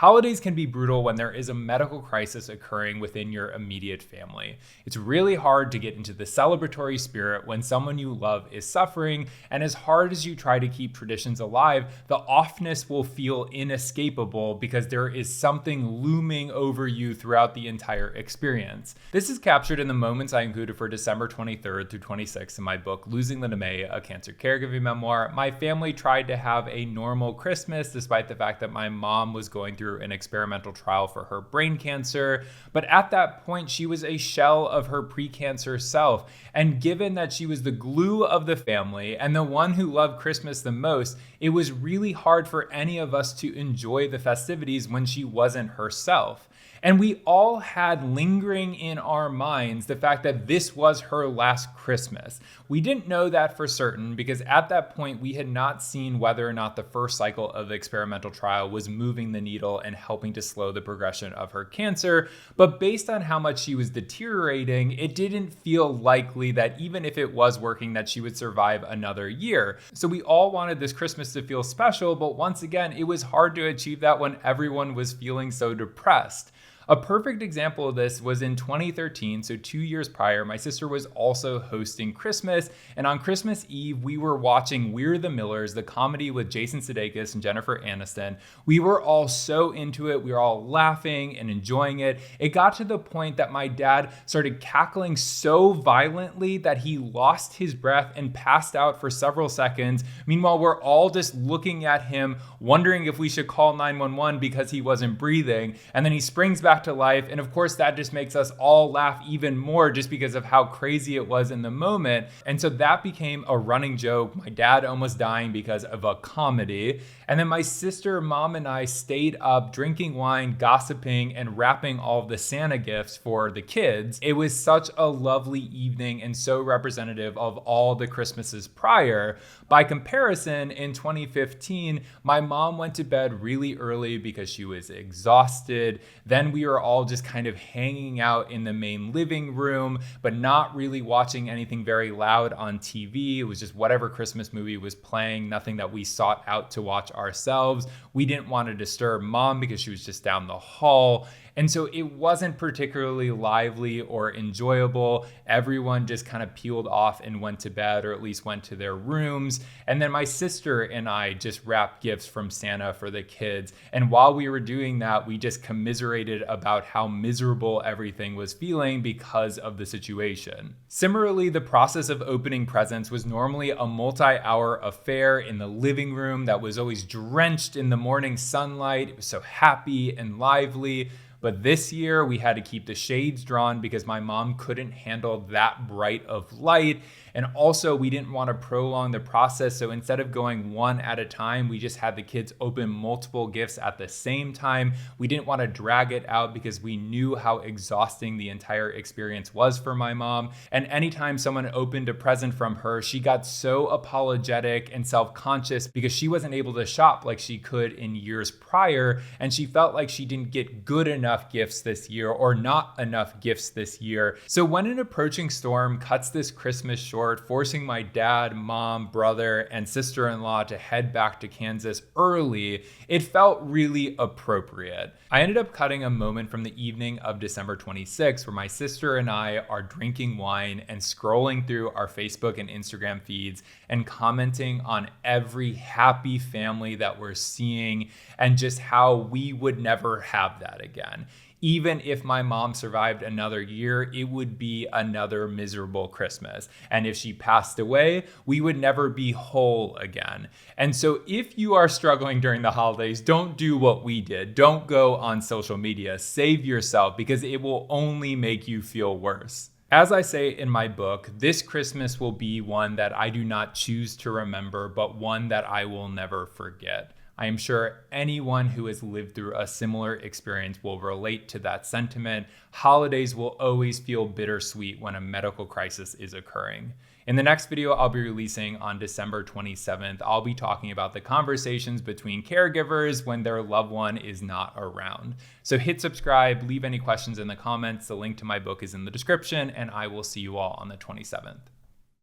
Holidays can be brutal when there is a medical crisis occurring within your immediate family. It's really hard to get into the celebratory spirit when someone you love is suffering, and as hard as you try to keep traditions alive, the offness will feel inescapable because there is something looming over you throughout the entire experience. This is captured in the moments I included for December 23rd through 26th in my book, Losing the May, a Cancer Caregiving Memoir. My family tried to have a normal Christmas despite the fact that my mom was going through an experimental trial for her brain cancer. But at that point, she was a shell of her pre-cancer self. And given that she was the glue of the family and the one who loved Christmas the most, it was really hard for any of us to enjoy the festivities when she wasn't herself. And we all had lingering in our minds the fact that this was her last Christmas. We didn't know that for certain because at that point we had not seen whether or not the first cycle of the experimental trial was moving the needle and helping to slow the progression of her cancer. But based on how much she was deteriorating, it didn't feel likely that even if it was working, that she would survive another year. So we all wanted this Christmas to feel special, but once again, it was hard to achieve that when everyone was feeling so depressed. A perfect example of this was in 2013, so 2 years prior, my sister was also hosting Christmas, and on Christmas Eve, we were watching We're the Millers, the comedy with Jason Sudeikis and Jennifer Aniston. We were all so into it, we were all laughing and enjoying it. It got to the point that my dad started cackling so violently that he lost his breath and passed out for several seconds. Meanwhile, we're all just looking at him, wondering if we should call 911 because he wasn't breathing, and then he springs back to life. And of course, that just makes us all laugh even more just because of how crazy it was in the moment. And so that became a running joke, my dad almost dying because of a comedy. And then my sister, mom, and I stayed up drinking wine, gossiping, and wrapping all of the Santa gifts for the kids. It was such a lovely evening and so representative of all the Christmases prior. By comparison, in 2015, my mom went to bed really early because she was exhausted. Then we were all just kind of hanging out in the main living room, but not really watching anything very loud on TV. It was just whatever Christmas movie was playing, nothing that we sought out to watch ourselves. We didn't want to disturb mom because she was just down the hall. And so it wasn't particularly lively or enjoyable. Everyone just kind of peeled off and went to bed, or at least went to their rooms. And then my sister and I just wrapped gifts from Santa for the kids. And while we were doing that, we just commiserated about how miserable everything was feeling because of the situation. Similarly, the process of opening presents was normally a multi-hour affair in the living room that was always drenched in the morning sunlight. It was so happy and lively. But this year we had to keep the shades drawn because my mom couldn't handle that bright of light. And also we didn't want to prolong the process. So instead of going one at a time, we just had the kids open multiple gifts at the same time. We didn't want to drag it out because we knew how exhausting the entire experience was for my mom. And anytime someone opened a present from her, she got so apologetic and self-conscious because she wasn't able to shop like she could in years prior. And she felt like she didn't get good enough gifts this year or not enough gifts this year. So when an approaching storm cuts this Christmas short, forcing my dad, mom, brother, and sister-in-law to head back to Kansas early, it felt really appropriate. I ended up cutting a moment from the evening of December 26th where my sister and I are drinking wine and scrolling through our Facebook and Instagram feeds and commenting on every happy family that we're seeing and just how we would never have that again. Even if my mom survived another year, it would be another miserable Christmas. And if she passed away, we would never be whole again. And so if you are struggling during the holidays, don't do what we did. Don't go on social media. Save yourself because it will only make you feel worse. As I say in my book, this Christmas will be one that I do not choose to remember, but one that I will never forget. I am sure anyone who has lived through a similar experience will relate to that sentiment. Holidays will always feel bittersweet when a medical crisis is occurring. In the next video I'll be releasing on December 27th, I'll be talking about the conversations between caregivers when their loved one is not around. So hit subscribe, leave any questions in the comments. The link to my book is in the description, and I will see you all on the 27th.